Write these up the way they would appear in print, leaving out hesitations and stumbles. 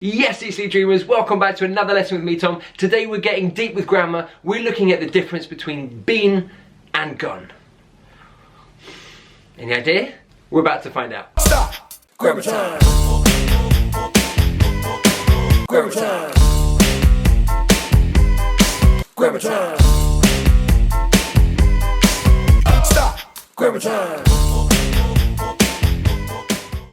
Yes, Eastleigh Dreamers, welcome back to another lesson with me, Tom. Today we're getting deep with grammar. We're looking at the difference between been and gone. Any idea? We're about to find out. Stop! Grammar time! Grammar time! Grammar time! Stop! Grammar time!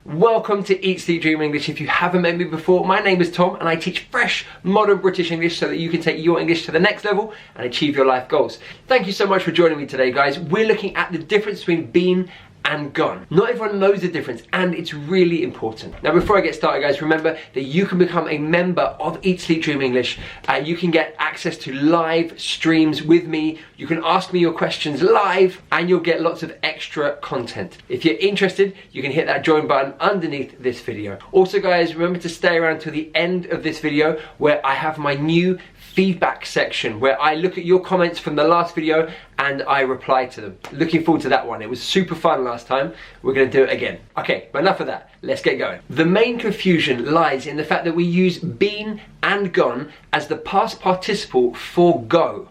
Welcome to Eastleigh Dream English. If you haven't met me before, my name is Tom and I teach fresh, modern British English so that you can take your English to the next level and achieve your life goals. Thank you so much for joining me today, guys. We're looking at the difference between been and gone. Not everyone knows the difference and it's really important. Now before I get started, guys, remember that you can become a member of Eastleigh Dream English. You can get access to live streams with me. You can ask me your questions live and you'll get lots of extra content. If you're interested, you can hit that join button underneath this video. Also, guys, remember to stay around till the end of this video where I have my new feedback section where I look at your comments from the last video and I reply to them. Looking forward to that one. It was super fun last time. We're going to do it again. Okay, but enough of that. Let's get going. The main confusion lies in the fact that we use been and gone as the past participle for go.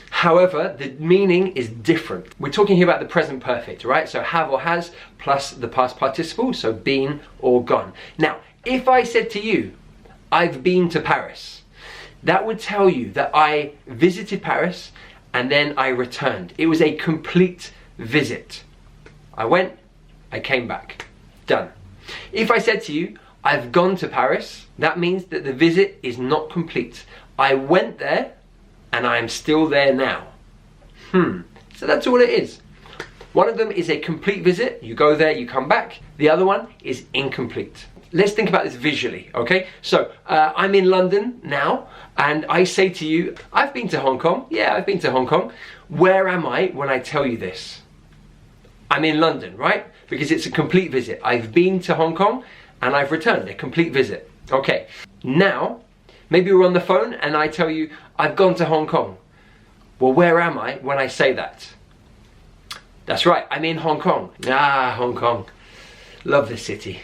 However, the meaning is different. We're talking here about the present perfect, right? So have or has plus the past participle, so been or gone. Now, if I said to you, I've been to Paris, that would tell you that I visited Paris and then I returned. It was a complete visit. I went, I came back. Done. If I said to you, I've gone to Paris, that means that the visit is not complete. I went there and I am still there now. So that's all it is. One of them is a complete visit. You go there, you come back. The other one is incomplete. Let's think about this visually, okay? So, I'm in London now, and I say to you, I've been to Hong Kong. Yeah, I've been to Hong Kong. Where am I when I tell you this? I'm in London, right? Because it's a complete visit. I've been to Hong Kong, and I've returned, a complete visit. Okay, now, maybe we're on the phone, and I tell you, I've gone to Hong Kong. Well, where am I when I say that? That's right, I'm in Hong Kong. Ah, Hong Kong. Love this city.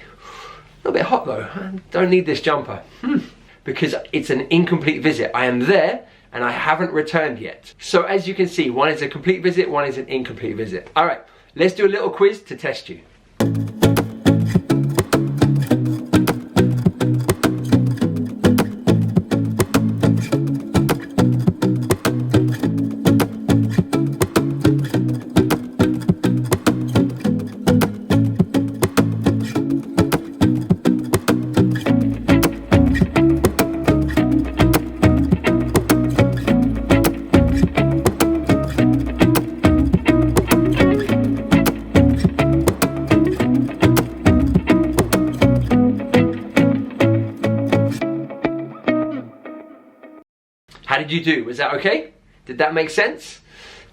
A little bit hot though. I don't need this jumper. Because it's an incomplete visit. I am there and I haven't returned yet. So as you can see, one is a complete visit, one is an incomplete visit. All right, let's do a little quiz to test you. How did you do? Was that okay? Did that make sense?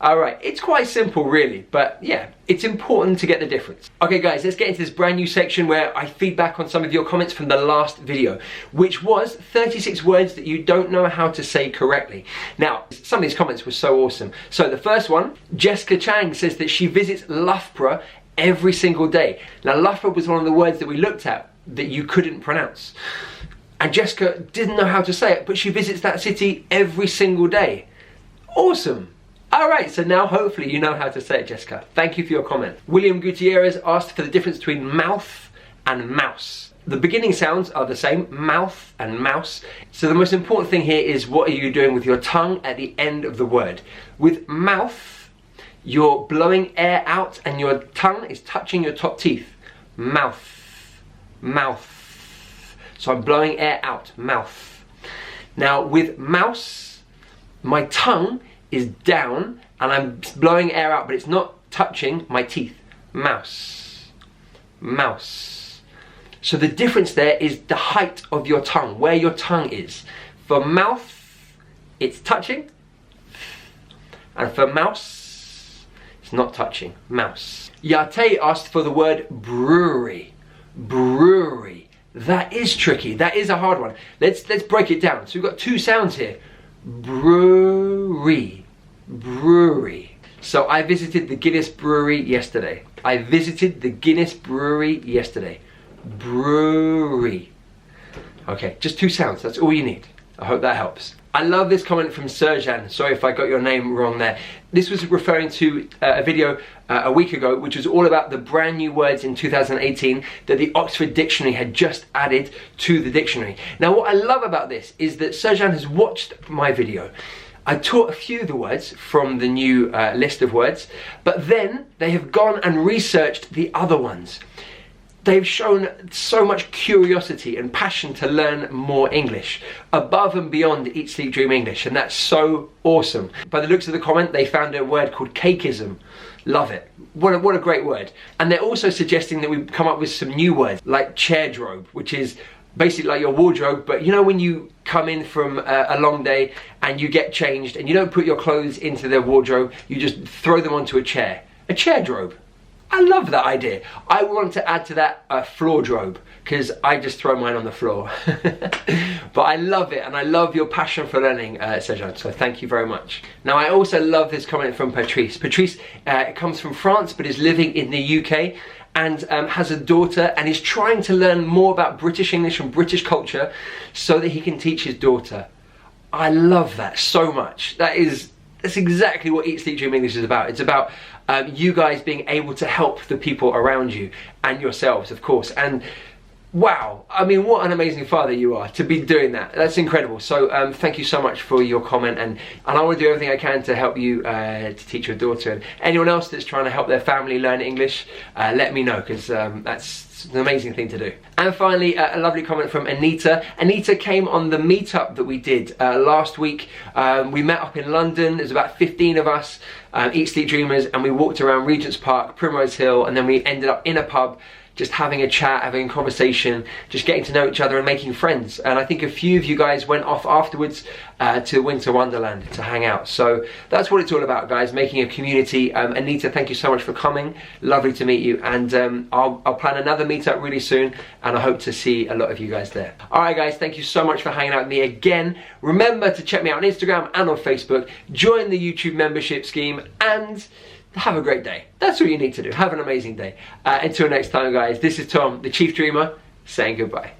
Alright, it's quite simple really, but yeah, it's important to get the difference. Okay guys, let's get into this brand new section where I feedback on some of your comments from the last video, which was 36 words that you don't know how to say correctly. Now, some of these comments were so awesome. So the first one, Jessica Chang says that she visits Loughborough every single day. Now Loughborough was one of the words that we looked at that you couldn't pronounce. And Jessica didn't know how to say it, but she visits that city every single day. Awesome. All right, so now hopefully you know how to say it, Jessica. Thank you for your comment. William Gutierrez asked for the difference between mouth and mouse. The beginning sounds are the same, mouth and mouse. So the most important thing here is what are you doing with your tongue at the end of the word. With mouth, you're blowing air out and your tongue is touching your top teeth. Mouth, mouth. So I'm blowing air out, mouth. Now with mouse, my tongue is down and I'm blowing air out, but it's not touching my teeth. Mouse, mouse. So the difference there is the height of your tongue, where your tongue is. For mouth, it's touching. And for mouse, it's not touching, mouse. Yate asked for the word brewery, brewery. That is tricky. That is a hard one. Let's break it down. So we've got two sounds here. Brewery. Brewery. So I visited the Guinness Brewery yesterday. I visited the Guinness Brewery yesterday. Brewery. Okay, just 2 sounds, that's all you need. I hope that helps. I love this comment from Serjan. Sorry if I got your name wrong there. This was referring to a video a week ago, which was all about the brand new words in 2018 that the Oxford Dictionary had just added to the dictionary. Now, what I love about this is that Serjan has watched my video. I taught a few of the words from the new list of words, but then they have gone and researched the other ones. They've shown so much curiosity and passion to learn more English, above and beyond Eat, Sleep, Dream English, and that's so awesome. By the looks of the comment, they found a word called cakeism. Love it. What a great word. And they're also suggesting that we come up with some new words, like chairdrobe, which is basically like your wardrobe, but you know when you come in from a long day and you get changed and you don't put your clothes into their wardrobe, you just throw them onto a chair. A chairdrobe. I love that idea. I want to add to that a floordrobe, because I just throw mine on the floor. But I love it, and I love your passion for learning, Serjan, so thank you very much. Now, I also love this comment from Patrice. Patrice comes from France, but is living in the UK, and has a daughter, and is trying to learn more about British English and British culture so that he can teach his daughter. I love that so much. That's exactly what Eat, Sleep, Dream English is about. It's about you guys being able to help the people around you and yourselves, of course. And wow, I mean, what an amazing father you are to be doing that. That's incredible. So thank you so much for your comment, and I want to do everything I can to help you to teach your daughter. And anyone else that's trying to help their family learn English, let me know, because that's an amazing thing to do. And finally, a lovely comment from Anita. Anita came on the meetup that we did last week. We met up in London. There's about 15 of us, Eat, Sleep, Dreamers, and we walked around Regent's Park, Primrose Hill, and then we ended up in a pub, just having a chat, having a conversation, just getting to know each other and making friends. And I think a few of you guys went off afterwards to Winter Wonderland to hang out. So that's what it's all about, guys, making a community. Anita, thank you so much for coming. Lovely to meet you. And I'll plan another meetup really soon, and I hope to see a lot of you guys there. All right, guys, thank you so much for hanging out with me again. Remember to check me out on Instagram and on Facebook. Join the YouTube membership scheme, and have a great day. That's all you need to do. Have an amazing day. Until next time, guys, this is Tom, the Chief Dreamer, saying goodbye.